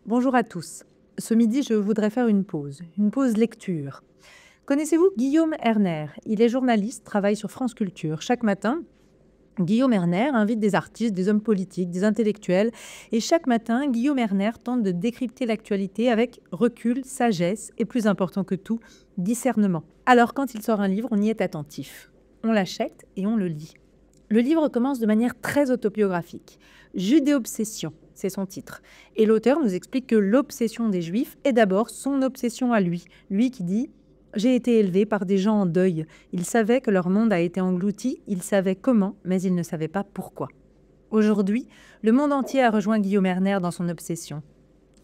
Bonjour à tous. Ce midi, je voudrais faire une pause lecture. Connaissez-vous Guillaume Erner? Il est journaliste, travaille sur France Culture. Chaque matin, Guillaume Erner invite des artistes, des hommes politiques, des intellectuels. Et chaque matin, Guillaume Erner tente de décrypter l'actualité avec recul, sagesse et, plus important que tout, discernement. Alors, quand il sort un livre, on y est attentif. On l'achète et on le lit. Le livre commence de manière très autobiographique. Judéobsession, c'est son titre. Et l'auteur nous explique que l'obsession des Juifs est d'abord son obsession à lui. Lui qui dit « J'ai été élevé par des gens en deuil. Ils savaient que leur monde a été englouti, ils savaient comment, mais ils ne savaient pas pourquoi. » Aujourd'hui, le monde entier a rejoint Guillaume Erner dans son obsession.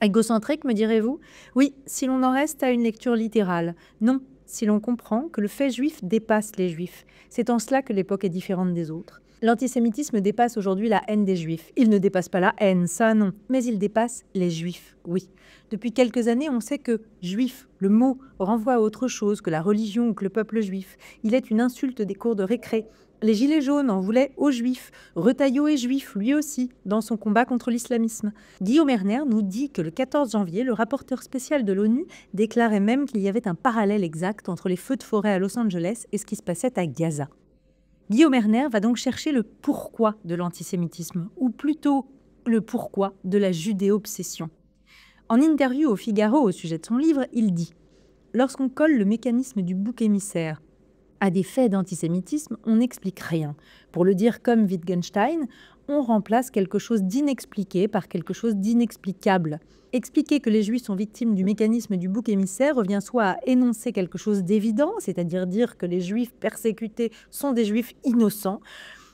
Égocentrique, me direz-vous? Oui, si l'on en reste à une lecture littérale. Non, si l'on comprend que le fait juif dépasse les juifs. C'est en cela que l'époque est différente des autres. L'antisémitisme dépasse aujourd'hui la haine des juifs. Il ne dépasse pas la haine, ça non, mais il dépasse les juifs, oui. Depuis quelques années, on sait que juif, le mot, renvoie à autre chose que la religion ou que le peuple juif. Il est une insulte des cours de récré. Les Gilets jaunes en voulaient aux Juifs. Retailleau est juif, lui aussi, dans son combat contre l'islamisme. Guillaume Erner nous dit que le 14 janvier, le rapporteur spécial de l'ONU déclarait même qu'il y avait un parallèle exact entre les feux de forêt à Los Angeles et ce qui se passait à Gaza. Guillaume Erner va donc chercher le pourquoi de l'antisémitisme, ou plutôt le pourquoi de la judéo-obsession. En interview au Figaro au sujet de son livre, il dit « Lorsqu'on colle le mécanisme du bouc émissaire à des faits d'antisémitisme, on n'explique rien. Pour le dire comme Wittgenstein, on remplace quelque chose d'inexpliqué par quelque chose d'inexplicable. Expliquer que les Juifs sont victimes du mécanisme du bouc émissaire revient soit à énoncer quelque chose d'évident, c'est-à-dire dire que les Juifs persécutés sont des Juifs innocents,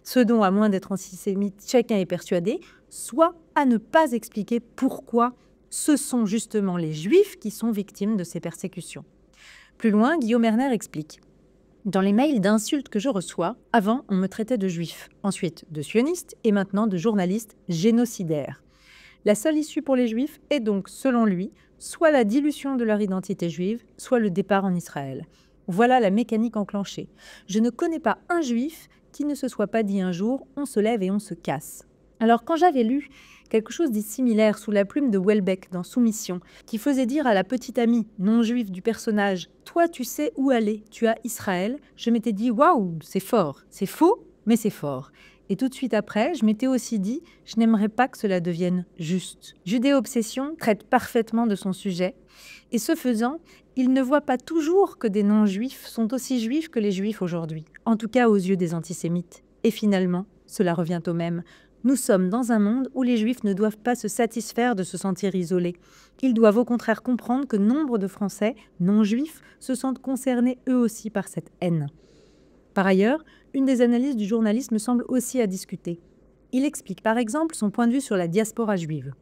ce dont, à moins d'être antisémite, chacun est persuadé, soit à ne pas expliquer pourquoi ce sont justement les Juifs qui sont victimes de ces persécutions. Plus loin, Guillaume Erner explique « Dans les mails d'insultes que je reçois, avant, on me traitait de juif, ensuite de sioniste et maintenant de journaliste génocidaire. La seule issue pour les juifs est donc, selon lui, soit la dilution de leur identité juive, soit le départ en Israël. Voilà la mécanique enclenchée. Je ne connais pas un juif qui ne se soit pas dit un jour « on se lève et on se casse ». Alors quand j'avais lu quelque chose de similaire sous la plume de Houellebecq dans Soumission, qui faisait dire à la petite amie non juive du personnage « Toi, tu sais où aller, tu as Israël », je m'étais dit « Waouh, c'est fort, c'est faux, mais c'est fort ». Et tout de suite après, je m'étais aussi dit « Je n'aimerais pas que cela devienne juste ». Judéo-obsession traite parfaitement de son sujet, et ce faisant, il ne voit pas toujours que des non-juifs sont aussi juifs que les juifs aujourd'hui, en tout cas aux yeux des antisémites. Et finalement, cela revient au même. Nous sommes dans un monde où les Juifs ne doivent pas se satisfaire de se sentir isolés. Ils doivent au contraire comprendre que nombre de Français non-juifs se sentent concernés eux aussi par cette haine. Par ailleurs, une des analyses du journaliste me semble aussi à discuter. Il explique par exemple son point de vue sur la diaspora juive.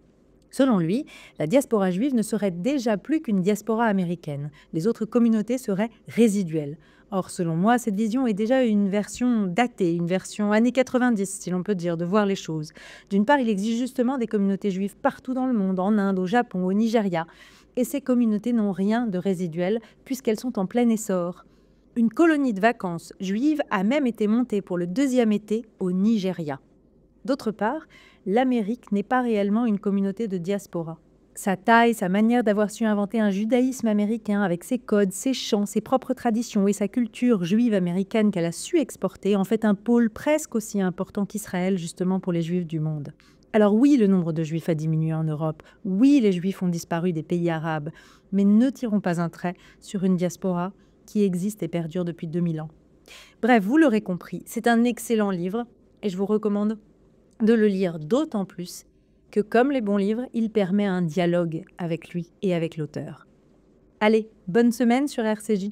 Selon lui, la diaspora juive ne serait déjà plus qu'une diaspora américaine. Les autres communautés seraient résiduelles. Or, selon moi, cette vision est déjà une version datée, une version années 90, si l'on peut dire, de voir les choses. D'une part, il existe justement des communautés juives partout dans le monde, en Inde, au Japon, au Nigeria. Et ces communautés n'ont rien de résiduel, puisqu'elles sont en plein essor. Une colonie de vacances juive a même été montée pour le 2e été au Nigeria. D'autre part, l'Amérique n'est pas réellement une communauté de diaspora. Sa taille, sa manière d'avoir su inventer un judaïsme américain avec ses codes, ses chants, ses propres traditions et sa culture juive américaine qu'elle a su exporter en fait un pôle presque aussi important qu'Israël justement pour les juifs du monde. Alors oui, le nombre de juifs a diminué en Europe, oui, les juifs ont disparu des pays arabes, mais ne tirons pas un trait sur une diaspora qui existe et perdure depuis 2000 ans. Bref, vous l'aurez compris, c'est un excellent livre et je vous recommande de le lire d'autant plus que, comme les bons livres, il permet un dialogue avec lui et avec l'auteur. Allez, bonne semaine sur RCJ.